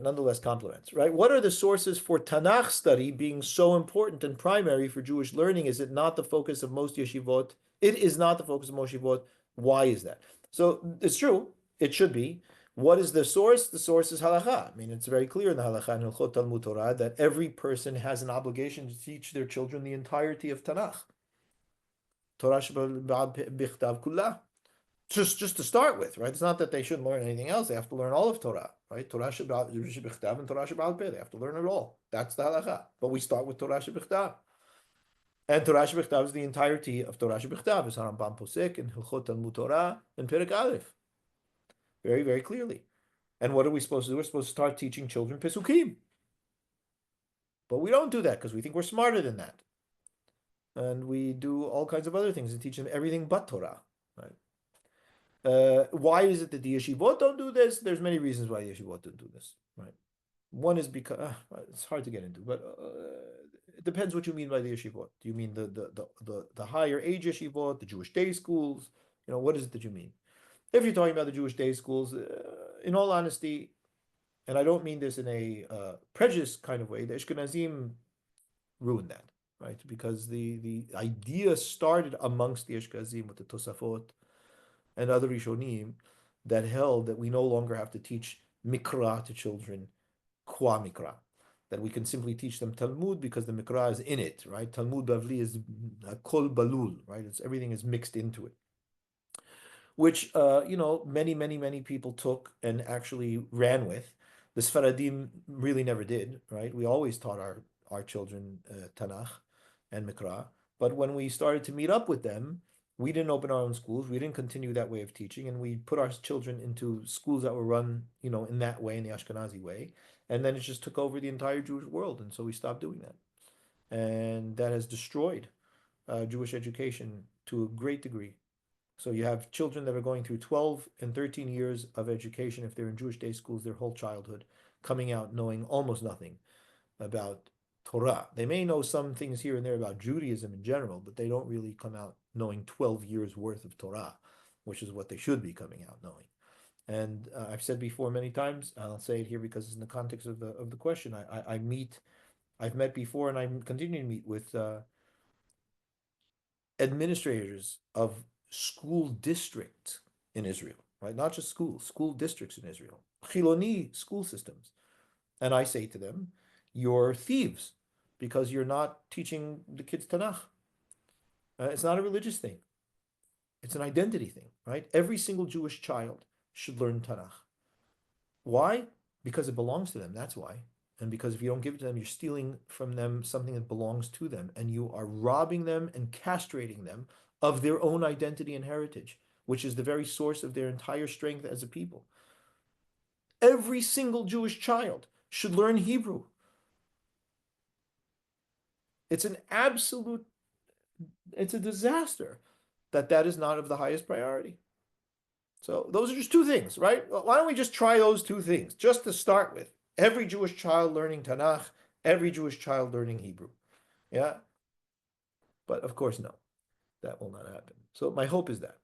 nonetheless complements, right? What are the sources for Tanakh study being so important and primary for Jewish learning? Is it not the focus of most yeshivot? It is not the focus of most yeshivot. Why is that? So it's true, it should be. What is the source? The source is halacha. I mean, it's very clear in the halacha in Hilchot Talmud Torah that every person has an obligation to teach their children the entirety of Tanakh. Torah bichtav kullah. Just to start with, right? It's not that they shouldn't learn anything else. They have to learn all of Torah, right? Torah shebichtav and Torah sheba'al peh. They have to learn it all. That's the halacha. But we start with Torah shebichtav. And Torah shebichtav is the entirety of Torah shebichtav. It's Harambam Posek and Hilchot Talmud Torah and Perek Aleph. Very, very clearly. And what are we supposed to do? We're supposed to start teaching children Pesukim. But we don't do that because we think we're smarter than that. And we do all kinds of other things and teach them everything but Torah, right? Why is it that the yeshivot don't do this? There's many reasons why the yeshivot don't do this, right? One is because it's hard to get into, but it depends what you mean by the yeshivot. Do you mean the higher age yeshivot, the Jewish day schools? What is it that you mean? If you're talking about the Jewish day schools, in all honesty, and I don't mean this in a prejudice kind of way, the Ashkenazim ruined that, right? Because the idea started amongst the Ashkenazim with the Tosafot and other Rishonim that held that we no longer have to teach Mikra to children, Qua Mikra, that we can simply teach them Talmud because the Mikra is in it, right? Talmud Bavli is Kol Balul, right? Everything is mixed into it, which many people took and actually ran with. The Sfaradim really never did, right? We always taught our children Tanakh and Mikra, but when we started to meet up with them, we didn't open our own schools. We didn't continue that way of teaching, and we put our children into schools that were run, in that way, in the Ashkenazi way, and then it just took over the entire Jewish world, and so we stopped doing that, and that has destroyed Jewish education to a great degree. So you have children that are going through 12 and 13 years of education, if they're in Jewish day schools, their whole childhood, coming out knowing almost nothing about Torah. They may know some things here and there about Judaism in general, but they don't really come out knowing 12 years worth of Torah, which is what they should be coming out knowing. And I've said before many times, I'll say it here because it's in the context of the question. I've met before, and I'm continuing to meet with administrators of school districts in Israel, right? Not just schools, school districts in Israel, Chiloni school systems. And I say to them, you're thieves because you're not teaching the kids Tanakh. It's not a religious thing. It's an identity thing, right? Every single Jewish child should learn Tanakh. Why? Because it belongs to them. That's why. And because if you don't give it to them, you're stealing from them something that belongs to them. And you are robbing them and castrating them of their own identity and heritage, which is the very source of their entire strength as a people. Every single Jewish child should learn Hebrew. It's a disaster that is not of the highest priority. So those are just two things, right? Why don't we just try those two things, just to start with? Every Jewish child learning Tanakh, every Jewish child learning Hebrew. Yeah? But of course, no, that will not happen. So my hope is that.